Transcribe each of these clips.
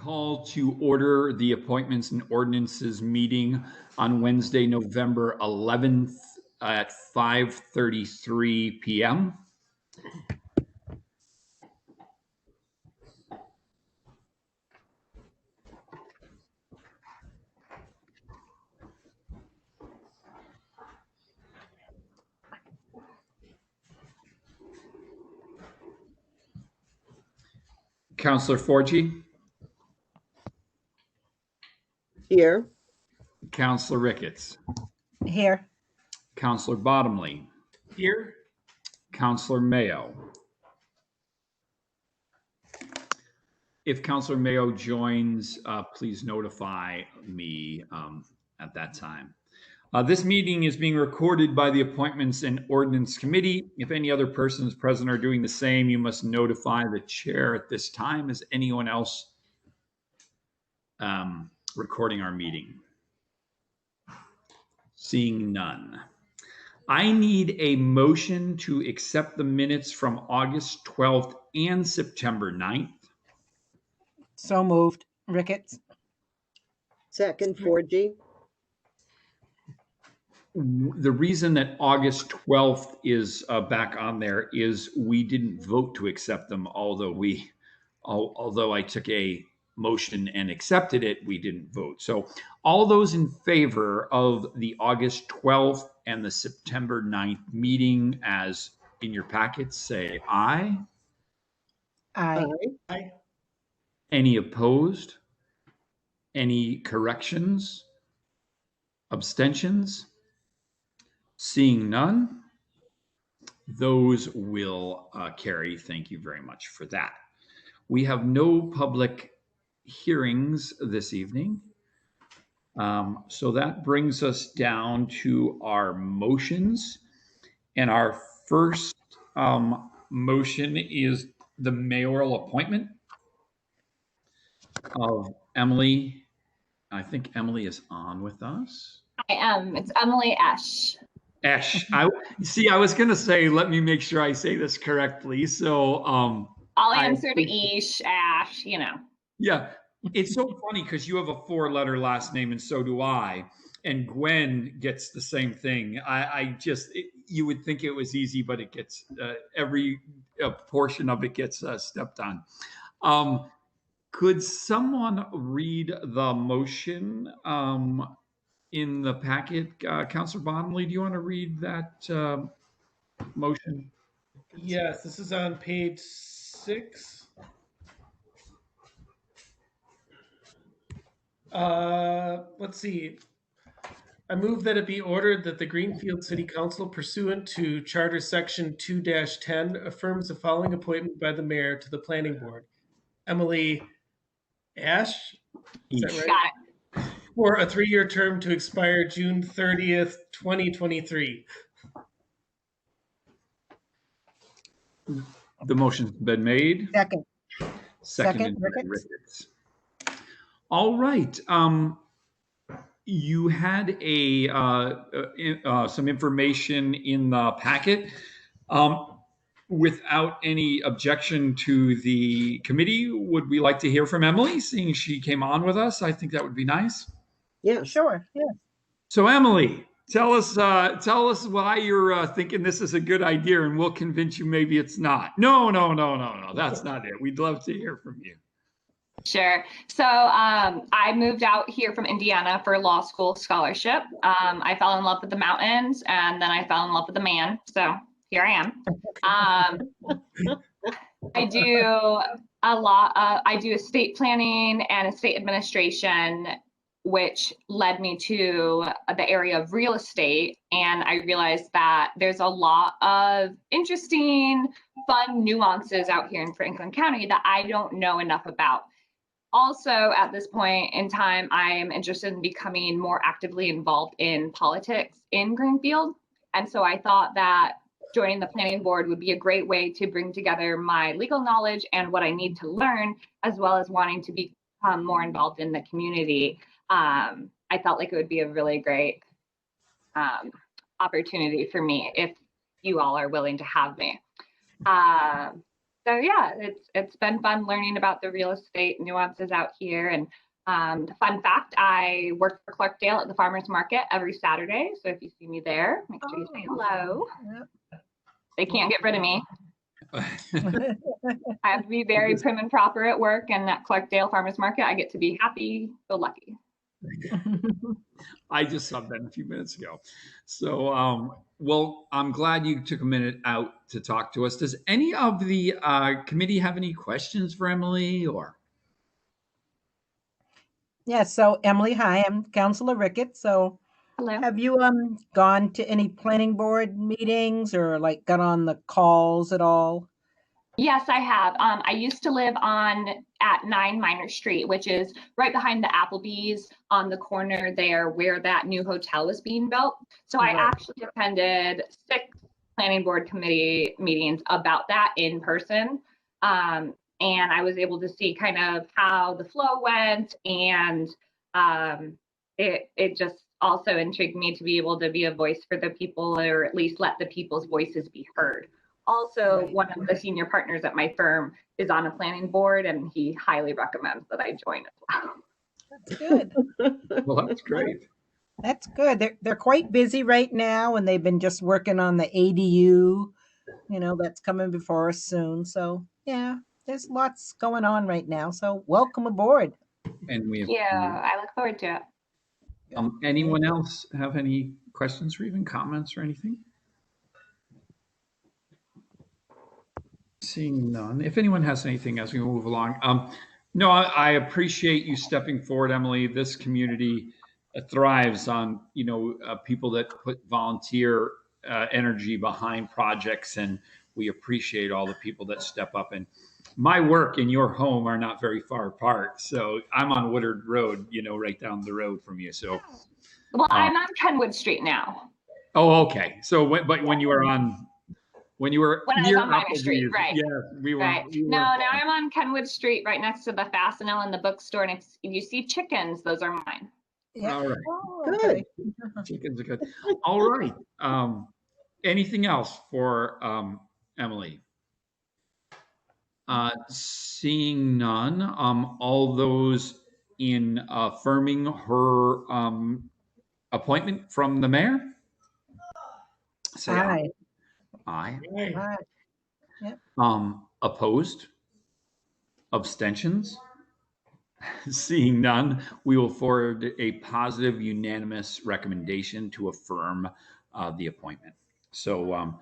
call to order the Appointments and Ordinances meeting on Wednesday, November 11th at 5:33 p.m. Councillor Forgy? Here. Councillor Ricketts? Here. Councillor Bottomley? Here. Councillor Mayo? If Councillor Mayo joins, please notify me at that time. This meeting is being recorded by the Appointments and Ordinance Committee. If any other persons present are doing the same, you must notify the chair at this time. Is anyone else recording our meeting? Seeing none. I need a motion to accept the minutes from August 12th and September 9th. So moved. Ricketts. Second, Forgy. The reason that August 12th is back on there is we didn't vote to accept them, although I took a motion and accepted it, we didn't vote. So all those in favor of the August 12th and the September 9th meeting as in your packets, say aye. Aye. Aye. Any opposed? Any corrections? Abstentions? Seeing none, those will carry. Thank you very much for that. We have no public hearings this evening. So that brings us down to our motions. And our first motion is the mayoral appointment of Emily. I think Emily is on with us. I am. It's Emily Esch. Esch. I was going to say, let me make sure I say this correctly. So, I'll answer to Esh, Ash, you know. Yeah. It's so funny because you have a 4-letter last name and so do I. And Gwen gets the same thing. You would think it was easy, but it gets, every portion of it gets stepped on. Could someone read the motion in the packet? Councillor Bottomley, do you want to read that motion? Yes, this is on page 6. Let's see. I move that it be ordered that the Greenfield City Council, pursuant to Charter Section 2-10, affirms the following appointment by the mayor to the planning board. Emily Ash, is that right? Got it. For a 3-year term to expire June 30th, 2023. The motion's been made. Second. Seconded by Ricketts. Ricketts. All right. You had some information in the packet. Without any objection to the committee, would we like to hear from Emily, seeing she came on with us? I think that would be nice. Yeah. Sure. Yeah. So Emily, tell us why you're thinking this is a good idea, and we'll convince you maybe it's not. No. That's not it. We'd love to hear from you. Sure. So I moved out here from Indiana for law school scholarship. I fell in love with the mountains, and then I fell in love with the man. So here I am. I do a lot. I do estate planning and estate administration, which led me to the area of real estate. And I realized that there's a lot of interesting, fun nuances out here in Franklin County that I don't know enough about. Also, at this point in time, I am interested in becoming more actively involved in politics in Greenfield. And so I thought that joining the planning board would be a great way to bring together my legal knowledge and what I need to learn, as well as wanting to become more involved in the community. I felt like it would be a really great opportunity for me if you all are willing to have me. So yeah, it's been fun learning about the real estate nuances out here. And the fun fact, I work for Clarkdale at the farmers market every Saturday. So if you see me there, make sure you say hello. Yep. They can't get rid of me. I have to be very prim and proper at work, and at Clarkdale Farmers Market, I get to be happy, go lucky. I just saw Ben a few minutes ago. So, well, I'm glad you took a minute out to talk to us. Does any of the committee have any questions for Emily or? Yeah, so Emily, hi, I'm Councilor Ricketts. So Hello. have you gone to any planning board meetings or like got on the calls at all? Yes, I have. I used to live at 9 Minor Street, which is right behind the Applebee's on the corner there where that new hotel was being built. So I Right. actually attended 6 planning board committee meetings about that in person. And I was able to see kind of how the flow went, and it just also intrigued me to be able to be a voice for the people, or at least let the people's voices be heard. Also, Right. one of the senior partners at my firm is on a planning board, and he highly recommends that I join as well. That's good. Well, that's great. That's good. They're quite busy right now, and they've been just working on the ADU, that's coming before us soon. So yeah, there's lots going on right now. So welcome aboard. And we have, Yeah, I look forward to it. anyone else have any questions or even comments or anything? Seeing none. If anyone has anything as we move along, no, I appreciate you stepping forward, Emily. This community thrives on people that put volunteer energy behind projects, and we appreciate all the people that step up. And my work and your home are not very far apart, so I'm on Woodard Road, right down the road from you. So, Well, I'm on Kenwood Street now. oh, okay. So, when you were on. When you were When I was near on Minor Street, right. Yeah, we were. Right. We were No, now I'm on Kenwood Street, right next to the Fastenal and the bookstore. And if you see chickens, those are mine. Yeah. All right. Oh, Good. okay. Chickens are good. All right. Anything else for Emily? Seeing none, all those in affirming her appointment from the mayor? Say aye. Aye. Aye. Aye. Opposed? Abstentions? Seeing none, we will forward a positive unanimous recommendation to affirm the appointment. So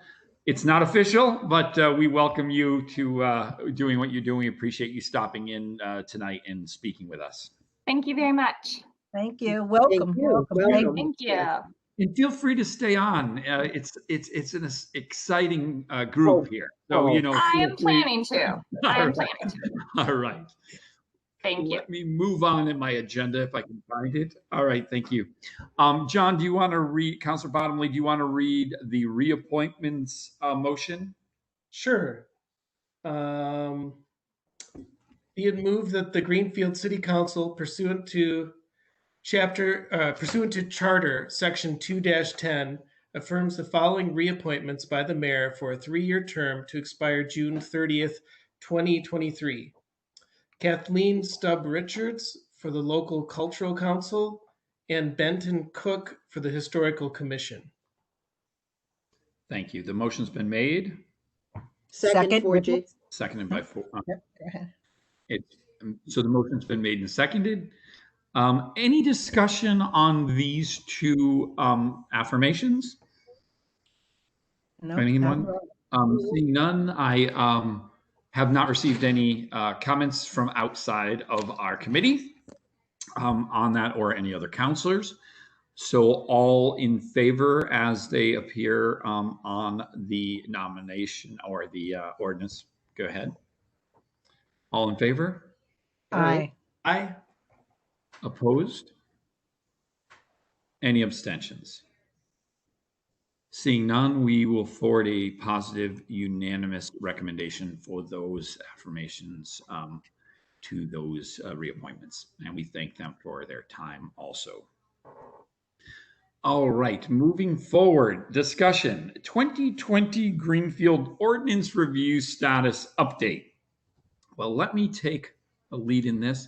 it's not official, but we welcome you to doing what you're doing. We appreciate you stopping in tonight and speaking with us. Thank you very much. Thank you. Welcome. Thank you. Welcome. Welcome. Thank you. Yes. And feel free to stay on. It's an exciting group here. So, Oh. I feel am free. planning to. I am planning to. All right. Thank you. Let me move on in my agenda if I can find it. All right, thank you. John, do you want to read, Councilor Bottomley, do you want to read the reappointments motion? Sure. Be it moved that the Greenfield City Council, pursuant to Charter Section 2-10, affirms the following reappointments by the mayor for a 3-year term to expire June 30th, 2023. Kathleen Stubb Richards for the Local Cultural Council, and Benton Cook for the Historical Commission. Thank you. The motion's been made, Second, 4G. Ricketts. seconded by four. Yep, go ahead. So the motion's been made and seconded. Any discussion on these two affirmations? No, Anyone? not- Seeing none, I have not received any comments from outside of our committee on that or any other counselors. So all in favor as they appear on the nomination or the ordinance, go ahead. All in favor? Aye. Aye. Opposed? Any abstentions? Seeing none, we will forward a positive unanimous recommendation for those affirmations to those reappointments. And we thank them for their time also. All right, moving forward, discussion 2020 Greenfield Ordinance Review Status Update. Well, let me take a lead in this.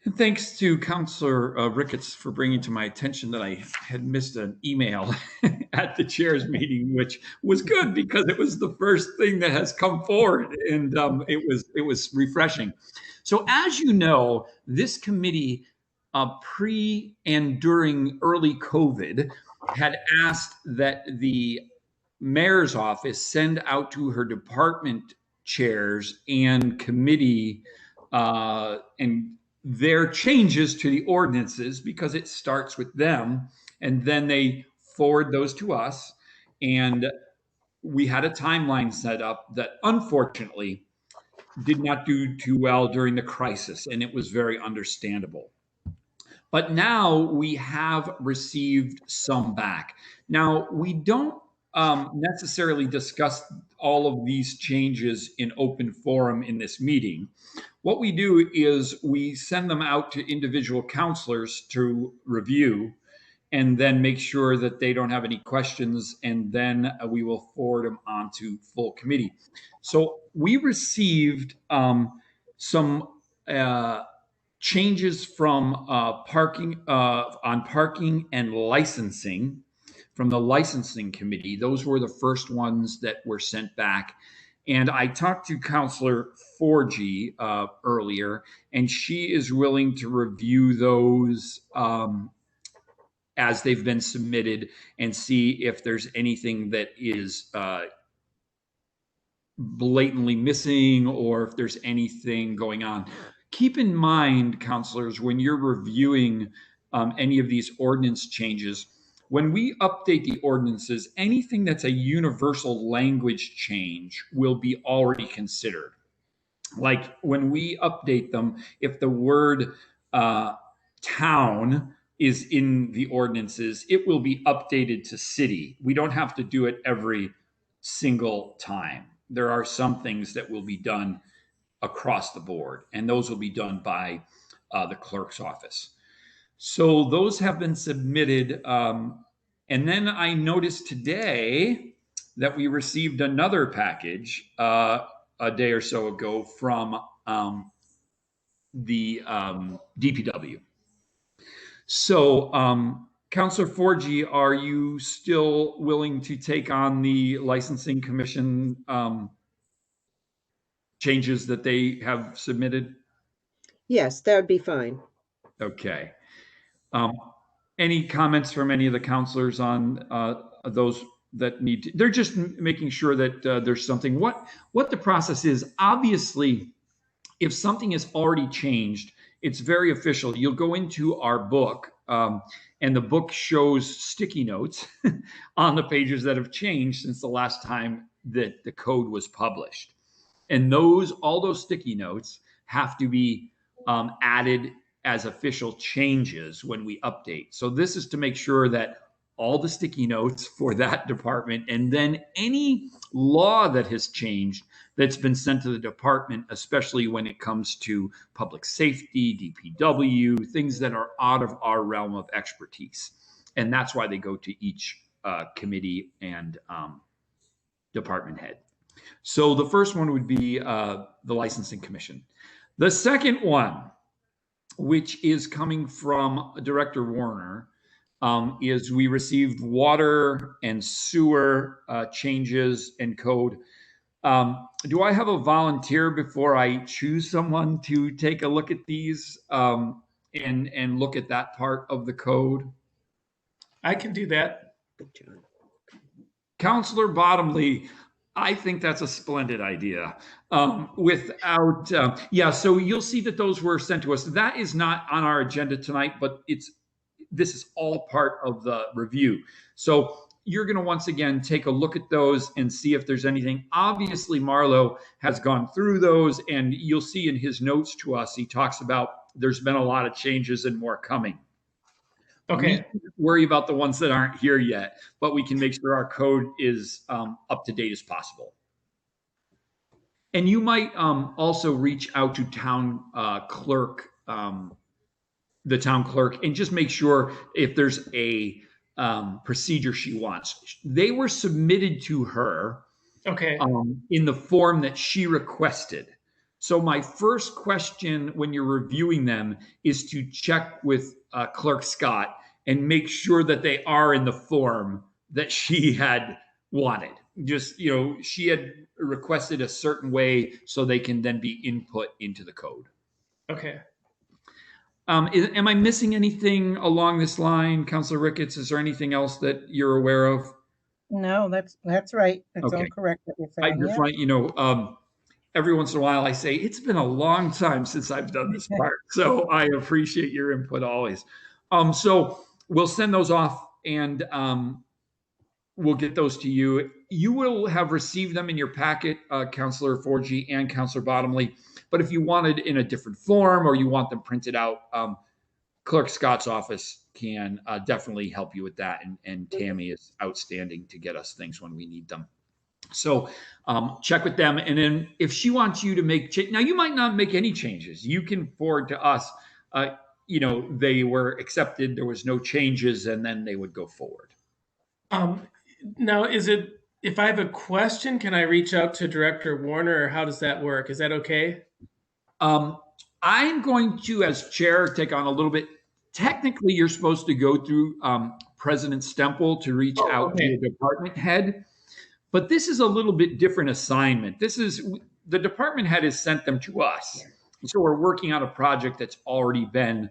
And thanks to Councillor Ricketts for bringing to my attention that I had missed an email at the chair's meeting, which was good because it was the first thing that has come forward, and it was refreshing. So, as you know, this committee, pre and during early COVID, had asked that the mayor's office send out to her department chairs and committee and their changes to the ordinances, because it starts with them, and then they forward those to us. And we had a timeline set up that unfortunately did not do too well during the crisis, and it was very understandable. But now we have received some back. Now, we don't necessarily discuss all of these changes in open forum in this meeting. What we do is we send them out to individual counselors to review and then make sure that they don't have any questions, and then we will forward them on to full committee. So we received some changes from parking on parking and licensing from the licensing committee. Those were the first ones that were sent back. And I talked to Councillor Forgy earlier, and she is willing to review those as they've been submitted and see if there's anything that is blatantly missing or if there's anything going on. Keep in mind, councilors, when you're reviewing any of these ordinance changes, when we update the ordinances, anything that's a universal language change will be already considered. Like when we update them, if the word town is in the ordinances, it will be updated to city. We don't have to do it every single time. There are some things that will be done across the board, and those will be done by the clerk's office. So those have been submitted. And then I noticed today that we received another package a day or so ago from the DPW. So, Councillor Forgy, are you still willing to take on the licensing commission changes that they have submitted? Yes, that would be fine. Okay. Any comments from any of the councilors on those that need to, they're just making sure that there's something. What the process is, obviously, if something is already changed, it's very official. You'll go into our book, and the book shows sticky notes on the pages that have changed since the last time that the code was published. And all those sticky notes have to be added as official changes when we update. So this is to make sure that all the sticky notes for that department, and then any law that has changed that's been sent to the department, especially when it comes to public safety, DPW, things that are out of our realm of expertise. And that's why they go to each committee and department head. So the first one would be the licensing commission. The second one, which is coming from Director Warner, is we received water and sewer changes and code. Do I have a volunteer before I choose someone to take a look at these and look at that part of the code? I can do that. Councillor Bottomley, I think that's a splendid idea. So you'll see that those were sent to us. That is not on our agenda tonight, but this is all part of the review. So you're going to once again take a look at those and see if there's anything. Obviously, Marlo has gone through those, and you'll see in his notes to us, he talks about there's been a lot of changes and more coming. Okay. We worry about the ones that aren't here yet, but we can make sure our code is up to date as possible. And you might also reach out to town clerk, the town clerk, and just make sure if there's a procedure she wants. They were submitted to her Okay. in the form that she requested. So my first question when you're reviewing them is to check with Clerk Scott and make sure that they are in the form that she had wanted. Just, she had requested a certain way so they can then be input into the code. Okay. Am I missing anything along this line, Councilor Ricketts? Is there anything else that you're aware of? No, that's right. That's all Okay. correct what you're I saying. just Yeah. want, every once in a while I say, it's been a long time since I've done this part. So I appreciate your input always. So we'll send those off and we'll get those to you. You will have received them in your packet, Councilor Forgy and Councilor Bottomley. But if you wanted in a different form or you want them printed out, Clerk Scott's office can definitely help you with that. And Tammy is outstanding to get us things when we need them. So check with them. And then if she wants you to make now you might not make any changes. You can forward to us, they were accepted. There was no changes, and then they would go forward. Now, if I have a question, can I reach out to Director Warner, or how does that work? Is that okay? I'm going to, as chair, take on a little bit. Technically, you're supposed to go through President Stemple to reach out to the department head. But this is a little bit different assignment. The department head has sent them to us. And so we're working on a project that's already been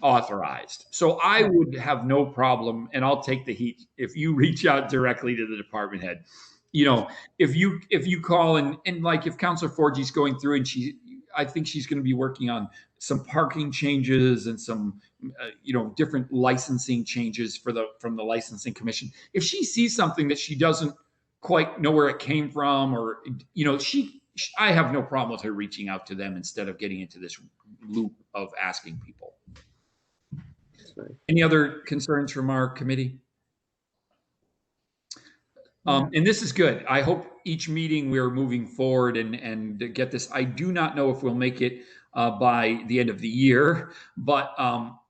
authorized. So I would have no problem, and I'll take the heat if you reach out directly to the department head. If you call and like if Councilor Forgy's going through and I think she's going to be working on some parking changes and some different licensing changes from the licensing commission. If she sees something that she doesn't quite know where it came from, or I have no problem with her reaching out to them instead of getting into this loop of asking people. Any other concerns from our committee? And this is good. I hope each meeting we're moving forward and get this. I do not know if we'll make it by the end of the year, but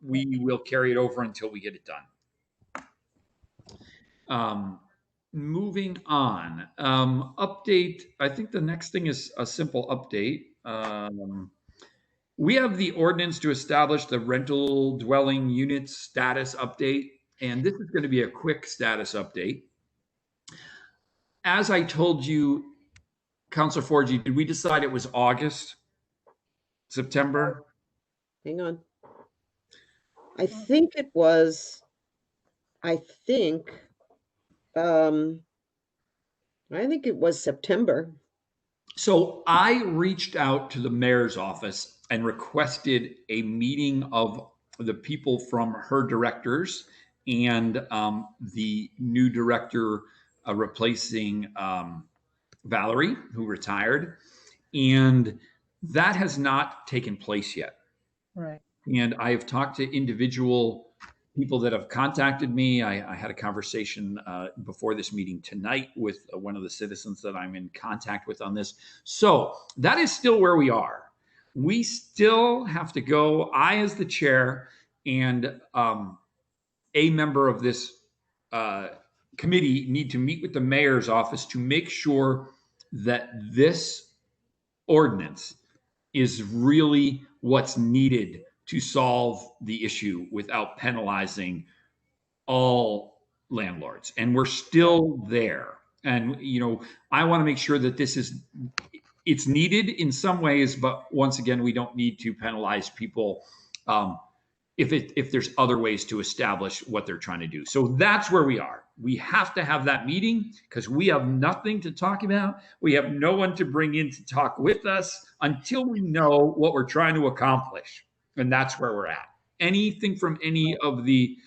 we will carry it over until we get it done. Moving on, update. I think the next thing is a simple update. We have the ordinance to establish the rental dwelling unit status update, and this is going to be a quick status update. As I told you, Councilor Forgy, did we decide it was August, September? Hang on. I think it was. I think it was September. So I reached out to the mayor's office and requested a meeting of the people from her directors and the new director replacing Valerie, who retired. And that has not taken place yet. Right. And I have talked to individual people that have contacted me. I had a conversation before this meeting tonight with one of the citizens that I'm in contact with on this. So that is still where we are. We still have to go. I, as the chair, and a member of this committee need to meet with the mayor's office to make sure that this ordinance is really what's needed to solve the issue without penalizing all landlords. And we're still there. And, I want to make sure that it's needed in some ways, but once again, we don't need to penalize people if there's other ways to establish what they're trying to do. So that's where we are. We have to have that meeting because we have nothing to talk about. We have no one to bring in to talk with us until we know what we're trying to accomplish. And that's where we're at. Anything from any of the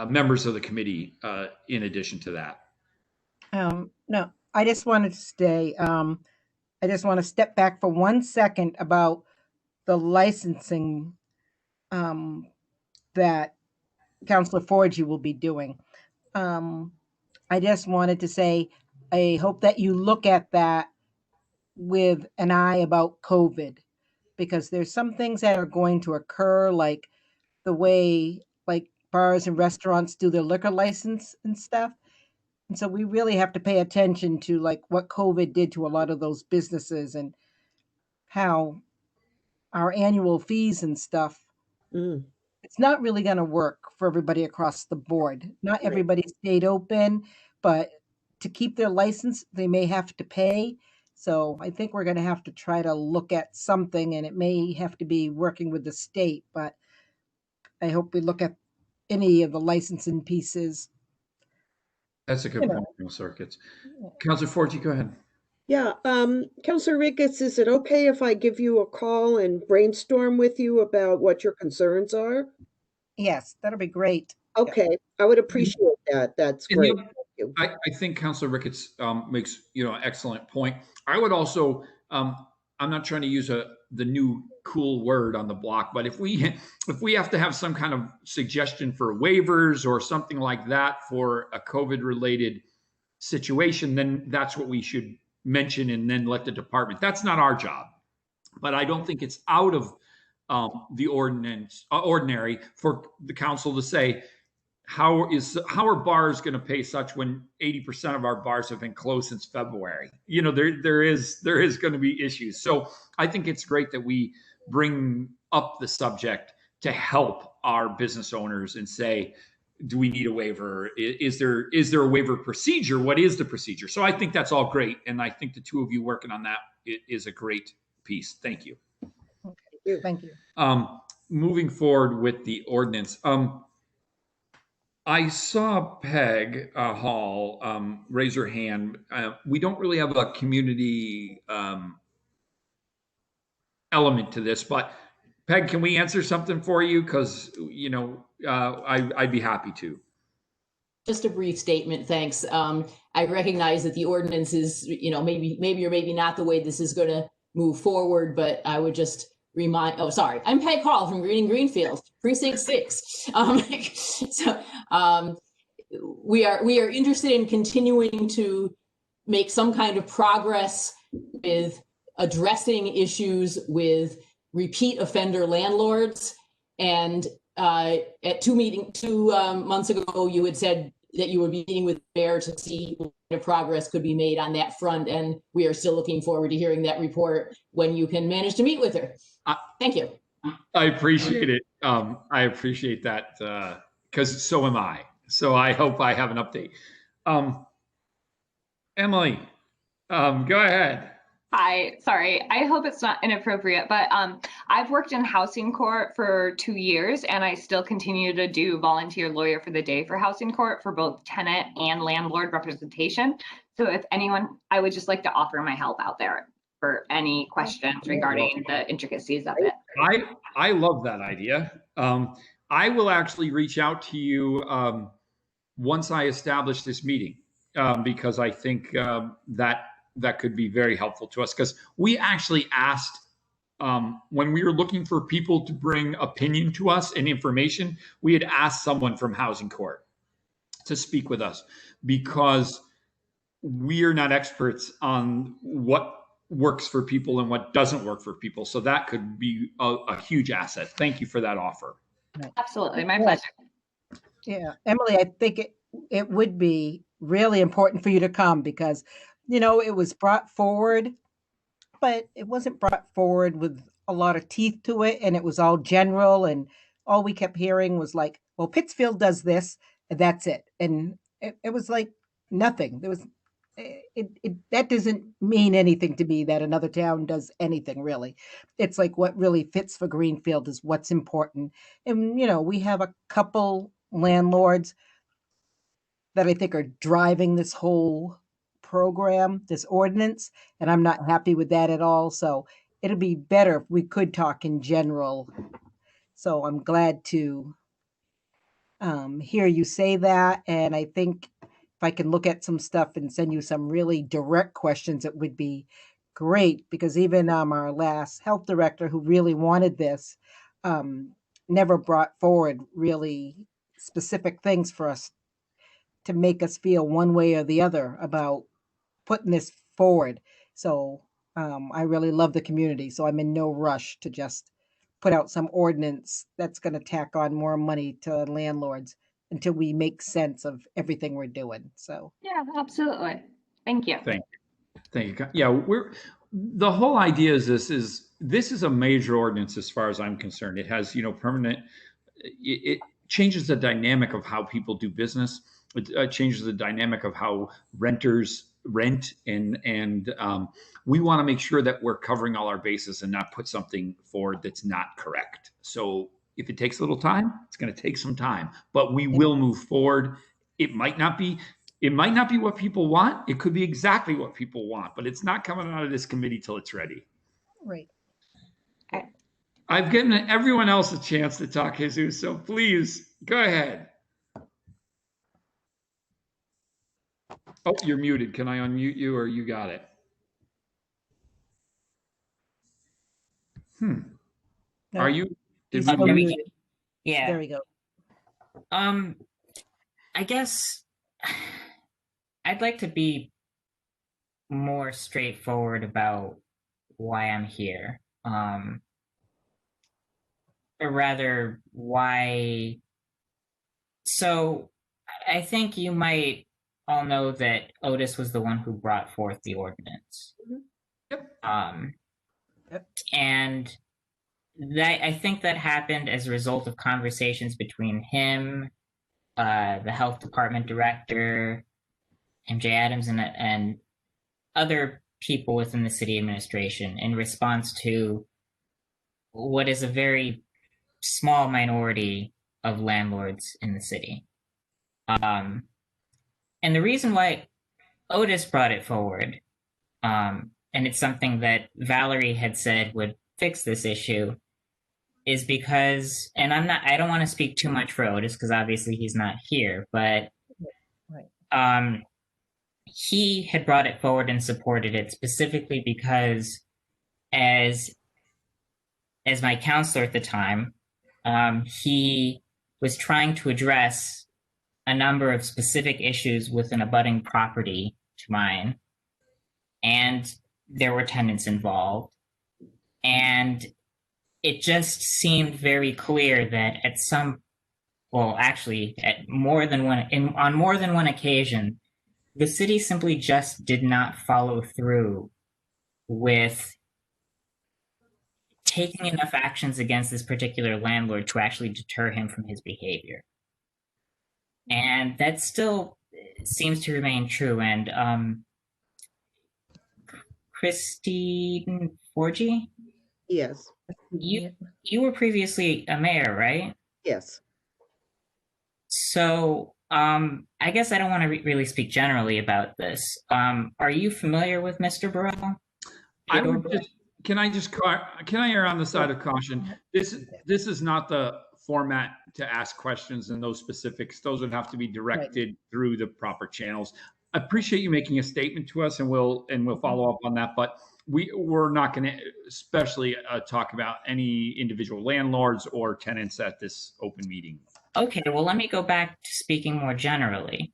members of the committee in addition to that? No, I just wanted to stay. I just want to step back for 1 second about the licensing that Councilor Forgy will be doing. I just wanted to say, I hope that you look at that with an eye about COVID, because there's some things that are going to occur, like the way like bars and restaurants do their liquor license and stuff. And so we really have to pay attention to like what COVID did to a lot of those businesses and how our annual fees and stuff, Mm, it's not really going to work for everybody across the board. Not right. everybody stayed open, but to keep their license, they may have to pay. So I think we're going to have to try to look at something, and it may have to be working with the state, but I hope we look at any of the licensing pieces. That's a You good point, know, Circuits. Councilor Forgy, go ahead. Yeah, Counselor Ricketts, is it okay if I give you a call and brainstorm with you about what your concerns are? yes, that'll be great. Okay, I would appreciate that. That's And great. Thank you. I think Councilor Ricketts makes excellent point. I would also I'm not trying to use the new cool word on the block, but if we have to have some kind of suggestion for waivers or something like that for a COVID related situation, then that's what we should mention and then let the department. That's not our job, but I don't think it's out of the ordinary for the council to say how are bars going to pay such when 80% of our bars have been closed since February? There is going to be issues. So I think it's great that we bring up the subject to help our business owners and say, do we need a waiver? Is there a waiver procedure? What is the procedure? So I think that's all great, and I think the two of you working on that is a great piece. Thank you. Thank you. Moving forward with the ordinance. I saw Peg Hall raise her hand. We don't really have a community element to this, but Peg, can we answer something for you? Because I'd be happy to. Just a brief statement, thanks. I recognize that the ordinance is, maybe or maybe not the way this is going to move forward, but I would just remind, I'm Peg Hall from Greenfield, Precinct 6. We are interested in continuing to make some kind of progress with addressing issues with repeat offender landlords. And at two months ago, you had said that you would be meeting with the mayor to see what kind of progress could be made on that front. And we are still looking forward to hearing that report when you can manage to meet with her. Thank you. I appreciate it. I appreciate that because so am I. So I hope I have an update. Emily, go ahead. Hi, sorry. I hope it's not inappropriate, but I've worked in housing court for 2 years, and I still continue to do volunteer lawyer for the day for housing court for both tenant and landlord representation. So if anyone, I would just like to offer my help out there for any questions regarding the intricacies of it. I love that idea. I will actually reach out to you once I establish this meeting because I think that could be very helpful to us, because we actually asked when we were looking for people to bring opinion to us and information, we had asked someone from housing court to speak with us because we are not experts on what works for people and what doesn't work for people. So that could be a huge asset. Thank you for that offer. Absolutely, my pleasure. Yeah, Emily, I think it would be really important for you to come because it was brought forward, but it wasn't brought forward with a lot of teeth to it. And it was all general. And all we kept hearing was like, well, Pittsfield does this, and that's it. And it was like nothing. There was, that doesn't mean anything to me that another town does anything really. It's like what really fits for Greenfield is what's important. And, we have a couple landlords that I think are driving this whole program, this ordinance, and I'm not happy with that at all. So it'll be better if we could talk in general. So I'm glad to hear you say that. And I think if I can look at some stuff and send you some really direct questions, it would be great, because even our last health director who really wanted this never brought forward really specific things for us to make us feel one way or the other about putting this forward. So I really love the community. So I'm in no rush to just put out some ordinance that's going to tack on more money to landlords until we make sense of everything we're doing. So Yeah, absolutely. Thank you. Thank you. Yeah, the whole idea is this is a major ordinance as far as I'm concerned. It has, permanent, it changes the dynamic of how people do business. It changes the dynamic of how renters rent, and we want to make sure that we're covering all our bases and not put something forward that's not correct. So if it takes a little time, it's going to take some time, but we will move forward. It might not be what people want. It could be exactly what people want, but it's not coming out of this committee till it's ready. right. I've given everyone else a chance to talk, Jesus, so please go ahead. Oh, you're muted. Can I unmute you, or you got it? No, Are you? he's Did still we? muted. Yeah. There we go. I guess I'd like to be more straightforward about why I'm here. Or rather, why. So I think you might all know that Otis was the one who brought forth the ordinance. Yep. Yep. And that, I think that happened as a result of conversations between him, the health department director, MJ Adams, and other people within the city administration in response to what is a very small minority of landlords in the city. And the reason why Otis brought it forward, and it's something that Valerie had said would fix this issue, is because, and I don't want to speak too much for Otis because obviously he's not here, but he had brought it forward and supported it specifically because as my counselor at the time, he was trying to address a number of specific issues with an abutting property to mine, and there were tenants involved, and it just seemed very clear that on more than one occasion, the city simply just did not follow through with taking enough actions against this particular landlord to actually deter him from his behavior. And that still seems to remain true. And Christine Forgy? Yes, You were previously a mayor, right? yes. So I guess I don't want to really speak generally about this. Are you familiar with Mr. Burrell? Can I err on the side of caution? This is not the format to ask questions and those specifics. Those would have to be directed through the proper channels. I appreciate you making a statement to us, and we'll follow up on that. But we're not going to especially talk about any individual landlords or tenants at this open meeting. Okay, well, let me go back to speaking more generally.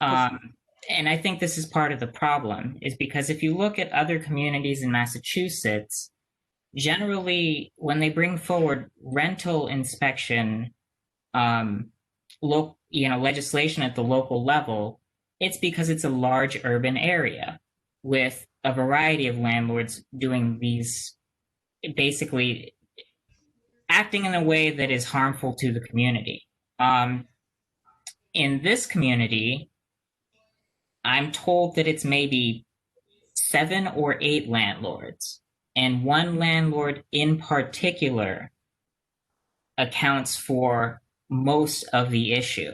And I think this is part of the problem, is because if you look at other communities in Massachusetts, generally when they bring forward rental inspection, legislation at the local level, it's because it's a large urban area with a variety of landlords doing these, basically acting in a way that is harmful to the community. In this community, I'm told that it's maybe 7 or 8 landlords, and one landlord in particular accounts for most of the issue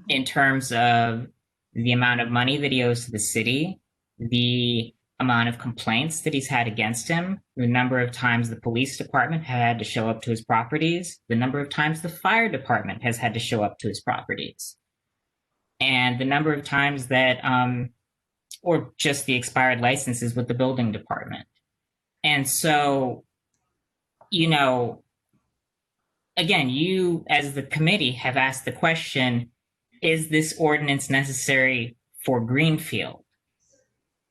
in terms of the amount of money that he owes to the city, the amount of complaints that he's had against him, the number of times the police department had to show up to his properties, the number of times the fire department has had to show up to his properties, and the number of times that, or just the expired licenses with the building department. And so, again, you as the committee have asked the question, is this ordinance necessary for Greenfield?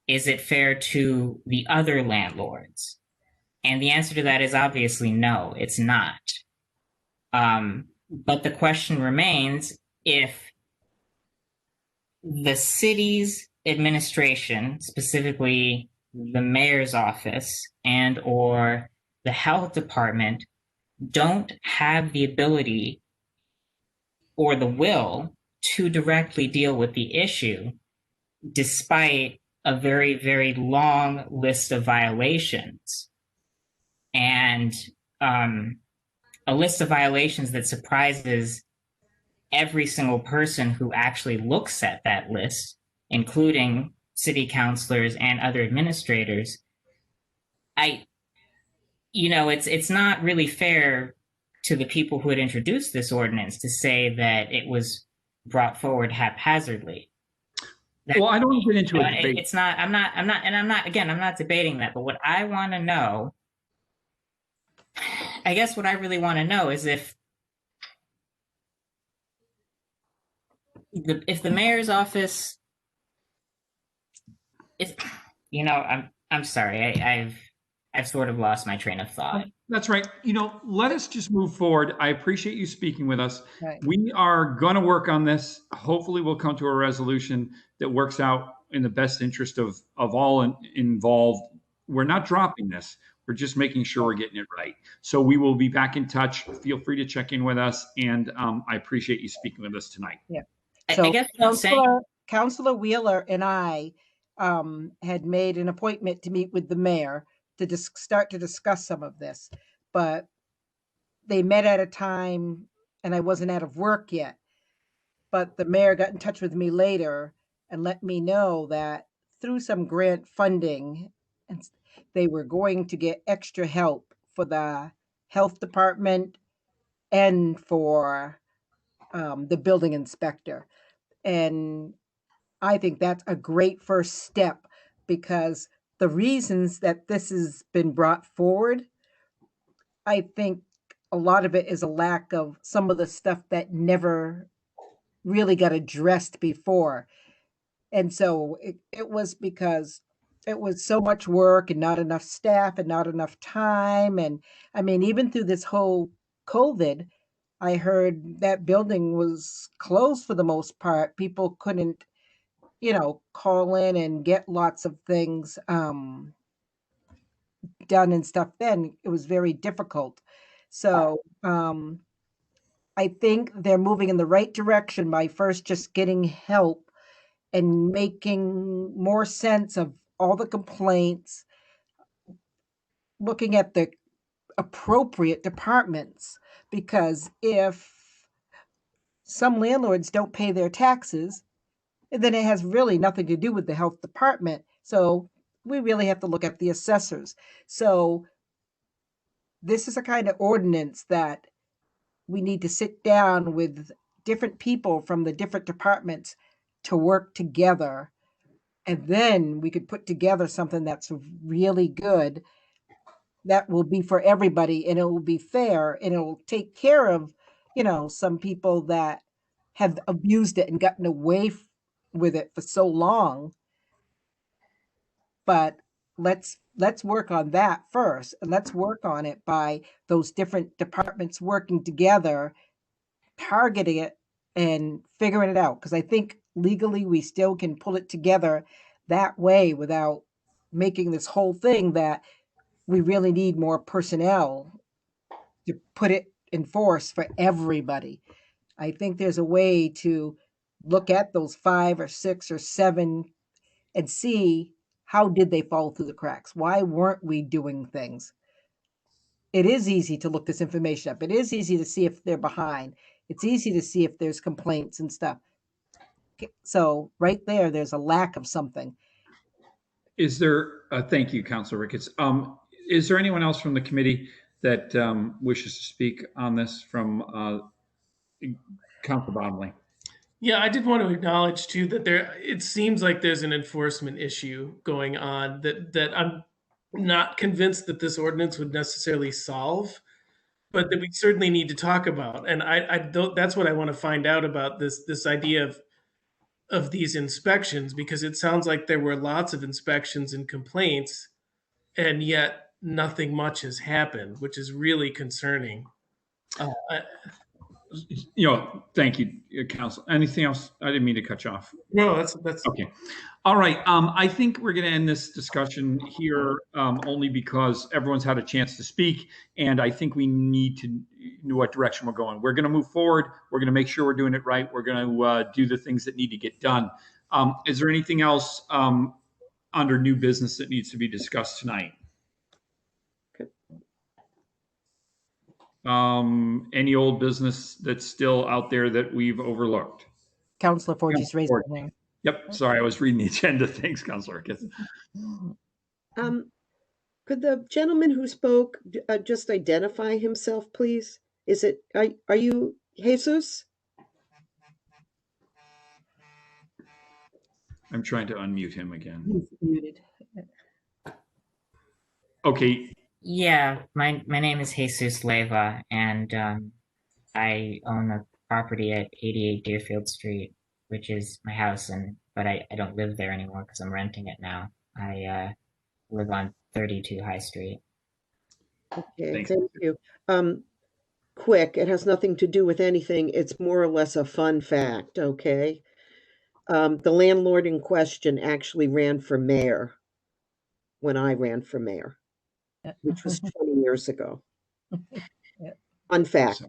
Is it fair to the other landlords? And the answer to that is obviously no, it's not. But the question remains, if the city's administration, specifically the mayor's office and or the health department, don't have the ability or the will to directly deal with the issue, despite a very, very long list of violations, and a list of violations that surprises every single person who actually looks at that list, including city councilors and other administrators. It's not really fair to the people who had introduced this ordinance to say that it was brought forward haphazardly. Well, I don't want to get into a debate. It's not. I'm not debating that. But what I want to know, I guess, what I really want to know is if the mayor's office is, I'm sorry, I've sort of lost my train of thought. That's right. Let us just move forward. I appreciate you speaking with us. Right. We are going to work on this. Hopefully we'll come to a resolution that works out in the best interest of all involved. We're not dropping this. We're just making sure we're getting it right. So we will be back in touch. Feel free to check in with us. And I appreciate you speaking with us tonight. Yeah. So, I guess what I'm saying, Councilor Wheeler and I had made an appointment to meet with the mayor to start to discuss some of this, but they met at a time and I wasn't out of work yet. But the mayor got in touch with me later and let me know that through some grant funding, they were going to get extra help for the health department and for the building inspector. And I think that's a great first step, because the reasons that this has been brought forward, I think a lot of it is a lack of some of the stuff that never really got addressed before. And so it was because it was so much work and not enough staff and not enough time. And I mean, even through this whole COVID, I heard that building was closed for the most part. People couldn't, call in and get lots of things done and stuff. Then it was very difficult. So I think they're moving in the right direction by first just getting help and making more sense of all the complaints, looking at the appropriate departments. Because if some landlords don't pay their taxes, then it has really nothing to do with the health department. So we really have to look at the assessors. So this is a kind of ordinance that we need to sit down with different people from the different departments to work together. And then we could put together something that's really good, that will be for everybody, and it will be fair, and it will take care of, some people that have abused it and gotten away with it for so long. But let's work on that first, and let's work on it by those different departments working together, targeting it and figuring it out. Because I think legally we still can pull it together that way without making this whole thing that we really need more personnel to put it in force for everybody. I think there's a way to look at those 5 or 6 or 7 and see how did they fall through the cracks? Why weren't we doing things? It is easy to look this information up. It is easy to see if they're behind. It's easy to see if there's complaints and stuff. So right there's a lack of something. Is there, thank you, Councilor Ricketts. Is there anyone else from the committee that wishes to speak on this from Councilor Bonnelly? Yeah, I did want to acknowledge too that it seems like there's an enforcement issue going on that I'm not convinced that this ordinance would necessarily solve, but that we certainly need to talk about. And I don't, that's what I want to find out about this idea of these inspections, because it sounds like there were lots of inspections and complaints, and yet nothing much has happened, which is really concerning. Thank you, Council. Anything else? I didn't mean to cut you off. No, that's Okay. All right. I think we're going to end this discussion here only because everyone's had a chance to speak, and I think we need to know what direction we're going. We're going to move forward. We're going to make sure we're doing it right. We're going to do the things that need to get done. Is there anything else under new business that needs to be discussed tonight? Any old business that's still out there that we've overlooked? Councilor Forgy's raised her hand. Yep. Sorry, I was reading the agenda. Thanks, Councilor. Could the gentleman who spoke just identify himself, please? Are you Jesus? I'm trying to unmute him again. He's muted. Okay. Yeah, my name is Jesus Leyva, and I own a property at 88 Deerfield Street, which is my house, but I don't live there anymore because I'm renting it now. I live on 32 High Street. Okay, thank you. Quick, it has nothing to do with anything. It's more or less a fun fact, okay? The landlord in question actually ran for mayor when I ran for mayor, which was 20 years ago. Yeah. Fun fact.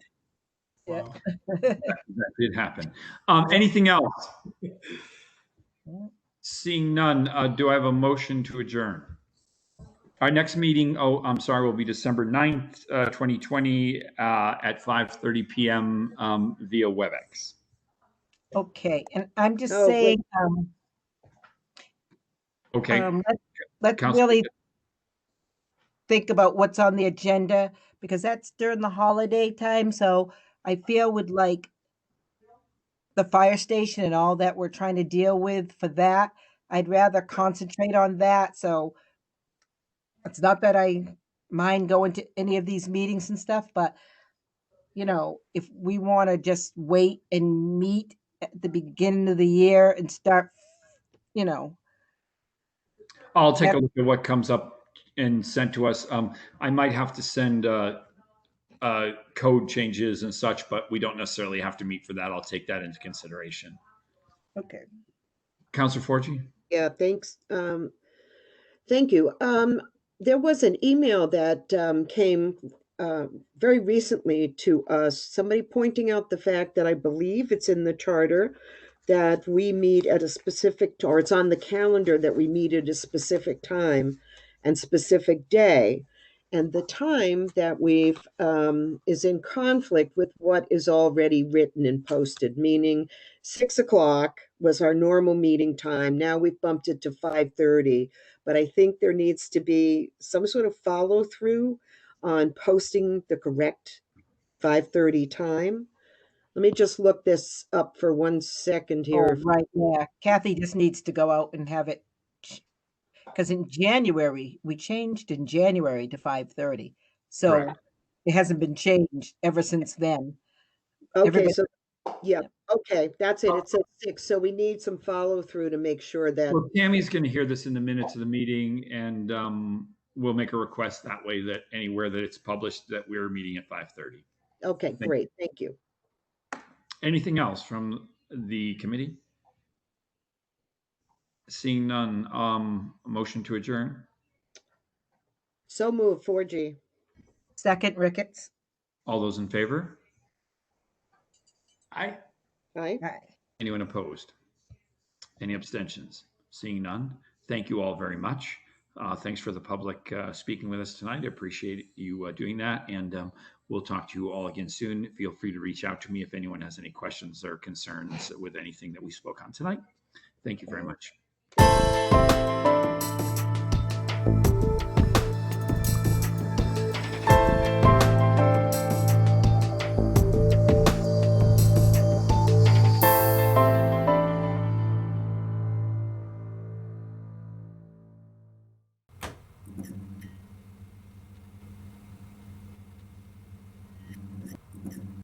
Wow. That did happen. Anything else? Seeing none, do I have a motion to adjourn? Our next meeting, will be December 9th, 2020 at 5:30 p.m. Via WebEx. Okay, and I'm just saying, Okay. Let's really think about what's on the agenda, because that's during the holiday time. So I feel with like the fire station and all that we're trying to deal with for that, I'd rather concentrate on that. So it's not that I mind going to any of these meetings and stuff, but if we want to just wait and meet at the beginning of the year and start, I'll take a look at what comes up and sent to us. I might have to send code changes and such, but we don't necessarily have to meet for that. I'll take that into consideration. Okay. Councilor Forgy? Yeah, thanks. Thank you. There was an email that came very recently to us, somebody pointing out the fact that I believe it's in the charter that we meet at a specific, or it's on the calendar that we meet at a specific time and specific day. And the time that we've is in conflict with what is already written and posted, meaning 6 o'clock was our normal meeting time. Now we've bumped it to 5:30, but I think there needs to be some sort of follow through on posting the correct 5:30 time. Let me just look this up for 1 second here. Oh, right. Yeah. Kathy just needs to go out and have it, because in January, we changed in January to 5:30. So Correct. It hasn't been changed ever since then. Okay, okay, that's it. It says 6. So we need some follow through to make sure that. Well, Tammy's going to hear this in the minutes of the meeting, and we'll make a request that way that anywhere that it's published that we're meeting at 5:30. Okay, great. Thank you. Anything else from the committee? Seeing none, a motion to adjourn. So moved, 4G. Second, Ricketts. All those in favor? Aye. Aye. Anyone opposed? Any abstentions? Seeing none, thank you all very much. Thanks for the public speaking with us tonight. I appreciate you doing that, and we'll talk to you all again soon. Feel free to reach out to me if anyone has any questions or concerns with anything that we spoke on tonight. Thank you very much.